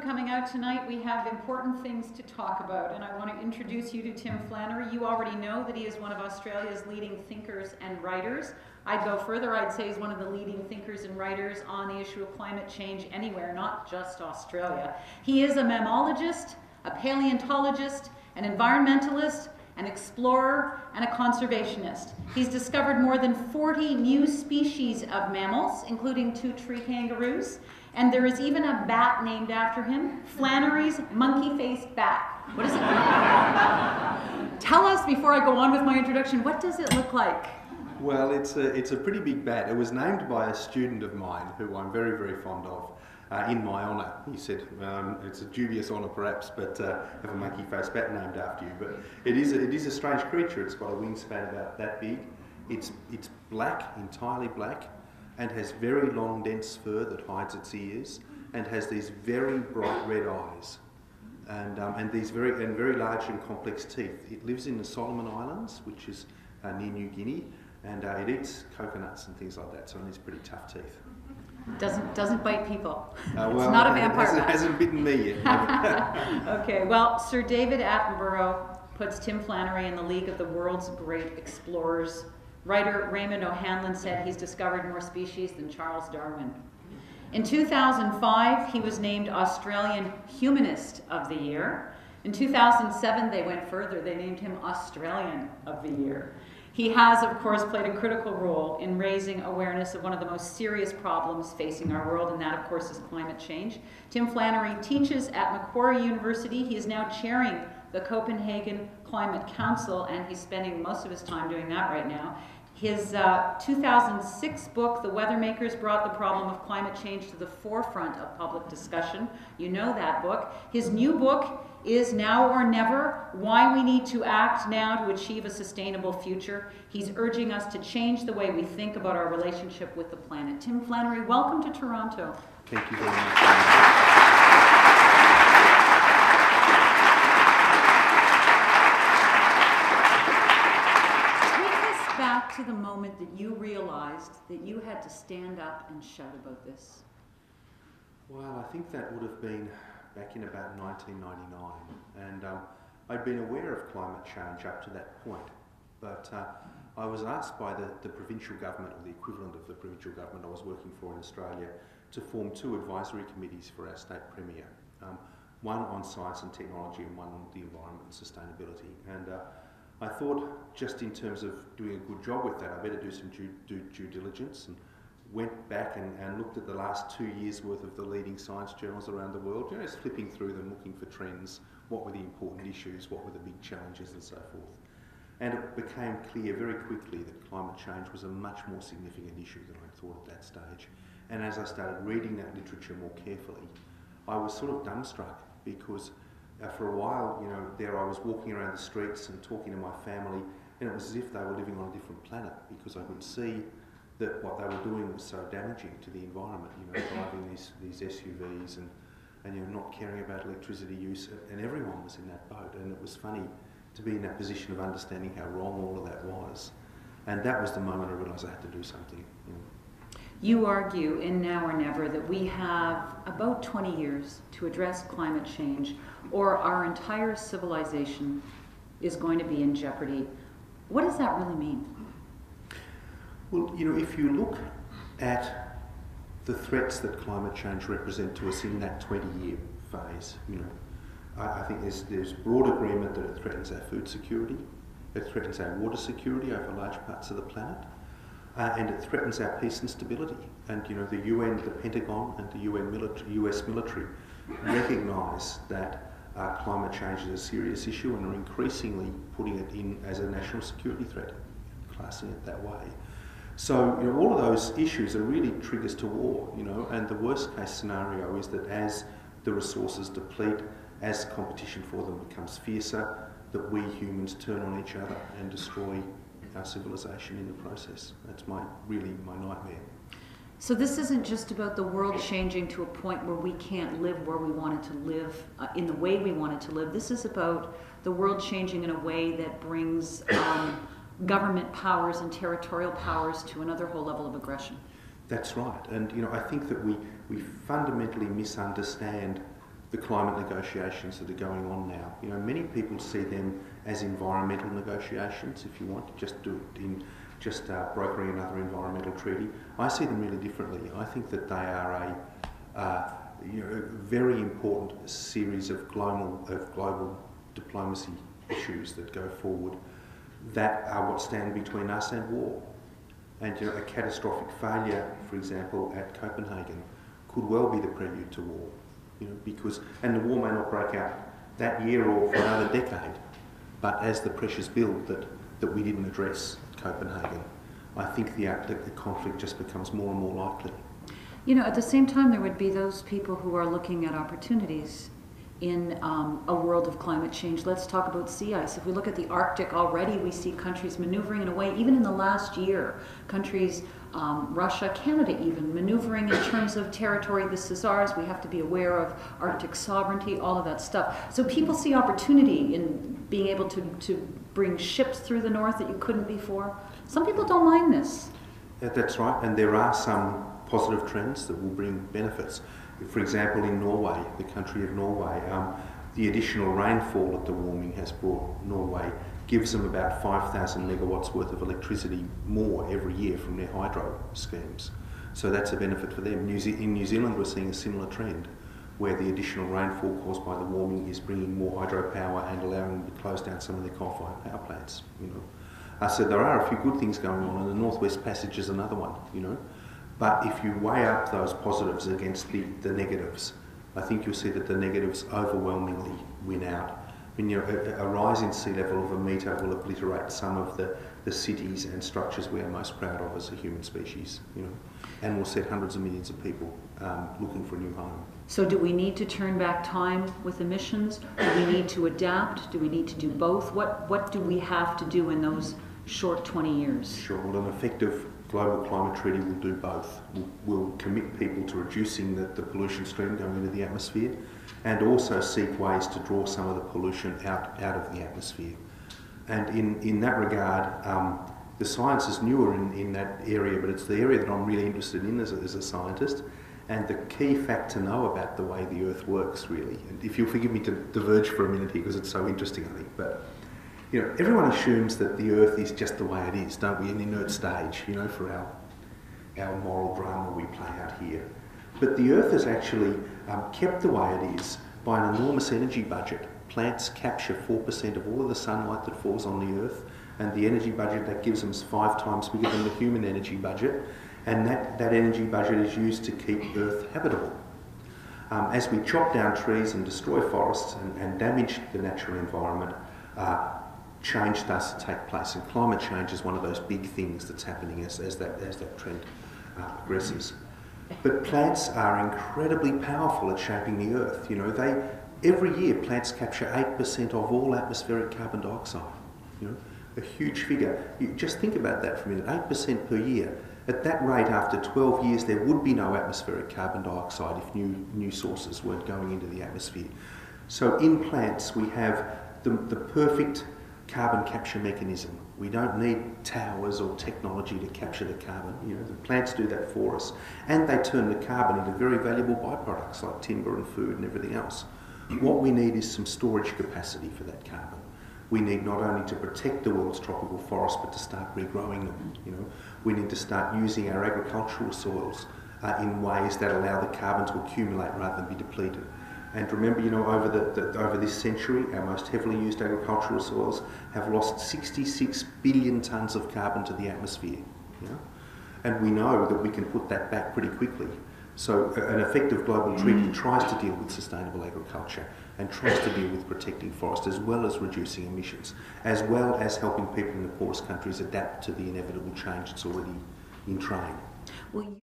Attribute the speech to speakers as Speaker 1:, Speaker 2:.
Speaker 1: coming out tonight. We have important things to talk about, and I want to introduce you to Tim Flannery. You already know that he is one of Australia's leading thinkers and writers. I'd go further, I'd say he's one of the leading thinkers and writers on the issue of climate change anywhere, not just Australia. He is a mammologist, a paleontologist, an environmentalist, an explorer, and a conservationist. He's discovered more than 40 new species of mammals, including 2 tree kangaroos, and there is even a bat named after him, Flannery's monkey-faced bat. What is it? Tell us, before I go on with my introduction, what does it look like?
Speaker 2: Well, it's a pretty big bat. It was named by a student of mine, who I'm very, very fond of, in my honour. He said, it's a dubious honour perhaps, but have a monkey-faced bat named after you. But it is a strange creature. It's got a wingspan about that big. It's black, entirely black, and has very long, dense fur that hides its ears, and has these very bright red eyes, and these very large and complex teeth. It lives in the Solomon Islands, which is near New Guinea, and it eats coconuts and things like that. So it has pretty tough teeth.
Speaker 1: Doesn't bite people.
Speaker 2: Well,
Speaker 1: it's not a vampire.
Speaker 2: It hasn't bitten me yet.
Speaker 1: Okay, well, Sir David Attenborough puts Tim Flannery in the league of the world's great explorers. Writer Raymond O'Hanlon said he's discovered more species than Charles Darwin. In 2005, he was named Australian Humanist of the Year. In 2007, they went further. They named him Australian of the Year. He has, of course, played a critical role in raising awareness of one of the most serious problems facing our world, and that, of course, is climate change. Tim Flannery teaches at Macquarie University. He is now chairing the Copenhagen Climate Council, and he's spending most of his time doing that right now. His 2006 book, The Weathermakers, brought the problem of climate change to the forefront of public discussion. You know that book. His new book is Now or Never, Why We Need to Act Now to Achieve a Sustainable Future. He's urging us to change the way we think about our relationship with the planet. Tim Flannery, welcome to Toronto.
Speaker 2: Thank you very much.
Speaker 1: Back to the moment that you realized that you had to stand up and shout about this.
Speaker 2: Well, I think that would have been back in about 1999, and I'd been aware of climate change up to that point, but I was asked by the provincial government, or the equivalent of the provincial government I was working for in Australia, to form 2 advisory committees for our state premier, one on science and technology and one on the environment and sustainability. And I thought, just in terms of doing a good job with that, I better do some due diligence, and went back and looked at the last 2 years' worth of the leading science journals around the world, just flipping through them, looking for trends, what were the important issues, what were the big challenges, and so forth. And it became clear very quickly that climate change was a much more significant issue than I thought at that stage. And as I started reading that literature more carefully, I was sort of dumbstruck, because for a while, there I was walking around the streets and talking to my family, and it was as if they were living on a different planet, because I could see that what they were doing was so damaging to the environment, driving these SUVs and not caring about electricity use, and everyone was in that boat. And it was funny to be in that position of understanding how wrong all of that was. And that was the moment I realised I had to do something.
Speaker 1: You argue in Now or Never that we have about 20 years to address climate change, or our entire civilization is going to be in jeopardy. What does that really mean?
Speaker 2: Well, if you look at the threats that climate change represent to us in that 20-year phase, I think there's broad agreement that it threatens our food security, it threatens our water security over large parts of the planet, and it threatens our peace and stability. And the UN, the Pentagon, and the US military recognise that climate change is a serious issue and are increasingly putting it in as a national security threat, classing it that way. So all of those issues are really triggers to war, and the worst case scenario is that as the resources deplete, as competition for them becomes fiercer, that we humans turn on each other and destroy our civilization in the process. That's really my nightmare.
Speaker 1: So this isn't just about the world changing to a point where we can't live where we wanted to live, in the way we wanted to live. This is about the world changing in a way that brings government powers and territorial powers to another whole level of aggression.
Speaker 2: That's right. And I think that we fundamentally misunderstand the climate negotiations that are going on now. You know, many people see them as environmental negotiations, if you want to just do it in just brokering another environmental treaty. I see them really differently. I think that they are a very important series of global diplomacy issues that go forward that are what stand between us and war. And a catastrophic failure, for example, at Copenhagen could well be the prelude to war. And the war may not break out that year or for another decade, but as the pressures build that we didn't address Copenhagen, I think the conflict just becomes more and more likely.
Speaker 1: At the same time, there would be those people who are looking at opportunities in a world of climate change. Let's talk about sea ice. If we look at the Arctic already, we see countries maneuvering in a way, even in the last year, countries, Russia, Canada even, maneuvering in terms of territory. This is ours. We have to be aware of Arctic sovereignty, all of that stuff. So people see opportunity in being able to bring ships through the north that you couldn't before. Some people don't mind this.
Speaker 2: That's right, and there are some positive trends that will bring benefits. For example, in Norway, the country of Norway, the additional rainfall that the warming has brought Norway gives them about 5,000 megawatts worth of electricity more every year from their hydro schemes. So that's a benefit for them. In New Zealand, we're seeing a similar trend where the additional rainfall caused by the warming is bringing more hydropower and allowing them to close down some of their coal-fired power plants. So there are a few good things going on, and the Northwest Passage is another one. But if you weigh up those positives against the negatives, I think you'll see that the negatives overwhelmingly win out. A rise in sea level of 1 metre will obliterate some of the cities and structures we are most proud of as a human species, and will set hundreds of millions of people looking for a new home.
Speaker 1: So do we need to turn back time with emissions? Do we need to adapt? Do we need to do both? What do we have to do in those short 20 years?
Speaker 2: Sure, well, an effective global climate treaty will do both. We'll commit people to reducing the pollution stream going into the atmosphere, and also seek ways to draw some of the pollution out of the atmosphere. And in that regard, the science is newer in that area, but it's the area that I'm really interested in as a scientist, and the key fact to know about the way the Earth works, really. And if you'll forgive me to diverge for a minute here, because it's so interesting, I think, but everyone assumes that the Earth is just the way it is, don't we? An inert stage, for our moral drama we play out here. But the Earth is actually kept the way it is by an enormous energy budget. Plants capture 4% of all of the sunlight that falls on the Earth, and the energy budget that gives them is 5 times bigger than the human energy budget, and that energy budget is used to keep Earth habitable. As we chop down trees and destroy forests and damage the natural environment, change starts to take place, and climate change is one of those big things that's happening as that trend progresses. But plants are incredibly powerful at shaping the Earth. Every year plants capture 8% of all atmospheric carbon dioxide. A huge figure. You just think about that for a minute. 8% per year. At that rate, after 12 years, there would be no atmospheric carbon dioxide if new sources weren't going into the atmosphere. So in plants, we have the perfect carbon capture mechanism. We don't need towers or technology to capture the carbon. The plants do that for us, and they turn the carbon into very valuable byproducts like timber and food and everything else. What we need is some storage capacity for that carbon. We need not only to protect the world's tropical forests, but to start regrowing them. We need to start using our agricultural soils in ways that allow the carbon to accumulate rather than be depleted. And remember, over this century, our most heavily used agricultural soils have lost 66 billion tonnes of carbon to the atmosphere. And we know that we can put that back pretty quickly. So an effective global treaty tries to deal with sustainable agriculture and tries to deal with protecting forests, as well as reducing emissions, as well as helping people in the poorest countries adapt to the inevitable change that's already in train.
Speaker 1: Well,